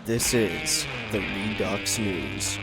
This is the Redux News.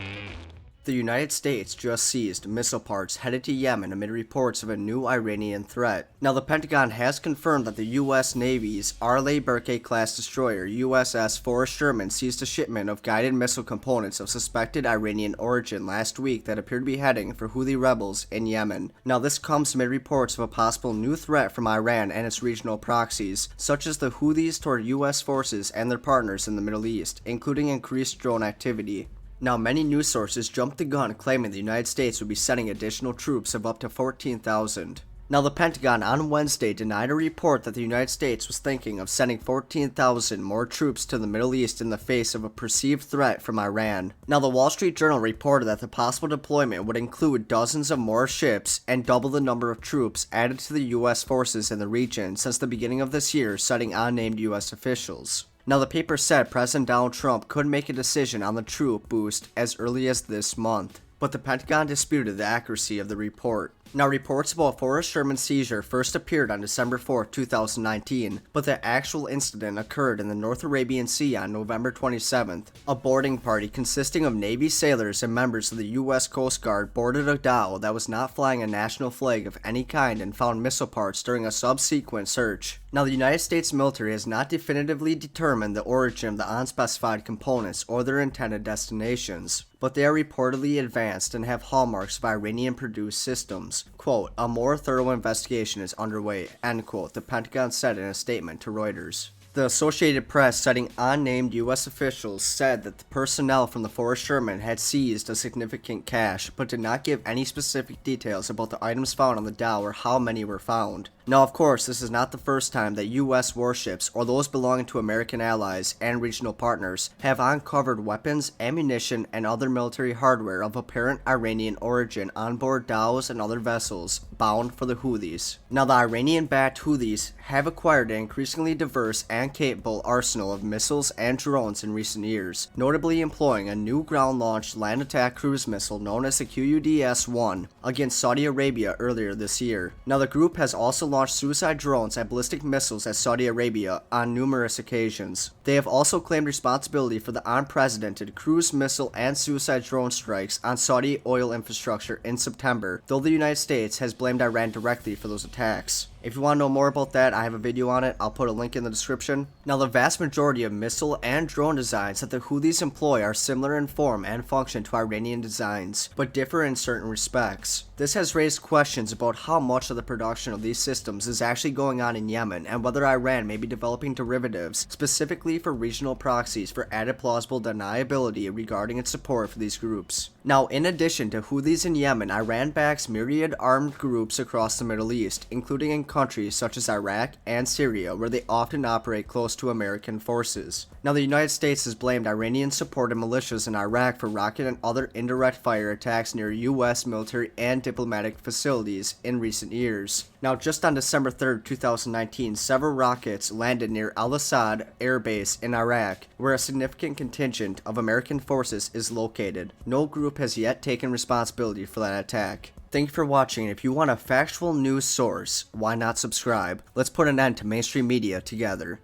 The United States just seized missile parts headed to Yemen amid reports of a new Iranian threat. Now, the Pentagon has confirmed that the U.S. Navy's Arleigh Burke class destroyer USS Forrest Sherman seized a shipment of guided missile components of suspected Iranian origin last week that appeared to be heading for Houthi rebels in Yemen. Now, this comes amid reports of a possible new threat from Iran and its regional proxies, such as the Houthis toward U.S. forces and their partners in the Middle East, including increased drone activity. Now, many news sources jumped the gun claiming the United States would be sending additional troops of up to 14,000. Now, the Pentagon on Wednesday denied a report that the United States was thinking of sending 14,000 more troops to the Middle East in the face of a perceived threat from Iran. Now, the Wall Street Journal reported that the possible deployment would include dozens of more ships and double the number of troops added to the U.S. forces in the region since the beginning of this year, citing unnamed U.S. officials. Now, the paper said President Donald Trump could make a decision on the troop boost as early as this month, but the Pentagon disputed the accuracy of the report. Now, reports about Forrest Sherman's seizure first appeared on December 4, 2019, but the actual incident occurred in the North Arabian Sea on November 27th. A boarding party consisting of Navy sailors and members of the U.S. Coast Guard boarded a dhow that was not flying a national flag of any kind and found missile parts during a subsequent search. Now, the United States military has not definitively determined the origin of the unspecified components or their intended destinations, but they are reportedly advanced and have hallmarks of Iranian-produced systems. Quote, "A more thorough investigation is underway," end quote, the Pentagon said in a statement to Reuters. The Associated Press, citing unnamed U.S. officials, said that the personnel from the Forrest Sherman had seized a significant cache, but did not give any specific details about the items found on the dhow or how many were found. Now, of course, this is not the first time that U.S. warships, or those belonging to American allies and regional partners, have uncovered weapons, ammunition, and other military hardware of apparent Iranian origin on board dhows and other vessels bound for the Houthis. Now, the Iranian-backed Houthis have acquired an increasingly diverse and capable arsenal of missiles and drones in recent years, notably employing a new ground-launched land attack cruise missile known as the QUDS-1 against Saudi Arabia earlier this year. Now, the group has also launched suicide drones and ballistic missiles at Saudi Arabia on numerous occasions. They have also claimed responsibility for the unprecedented cruise missile and suicide drone strikes on Saudi oil infrastructure in September, though the United States has blamed Iran directly for those attacks. If you want to know more about that, I have a video on it. I'll put a link in the description. Now, the vast majority of missile and drone designs that the Houthis employ are similar in form and function to Iranian designs, but differ in certain respects. This has raised questions about how much of the production of these systems is actually going on in Yemen, and whether Iran may be developing derivatives specifically for regional proxies for added plausible deniability regarding its support for these groups. Now, in addition to Houthis in Yemen, Iran backs myriad armed groups across the Middle East, including in countries such as Iraq and Syria, where they often operate close to American forces. Now, the United States has blamed Iranian-supported militias in Iraq for rocket and other indirect fire attacks near U.S. military and diplomatic facilities in recent years. Now, just on December 3, 2019, several rockets landed near Al-Assad Air Base in Iraq, where a significant contingent of American forces is located. No group has yet taken responsibility for that attack. Thank you for watching, and if you want a factual news source, why not subscribe? Let's put an end to mainstream media together.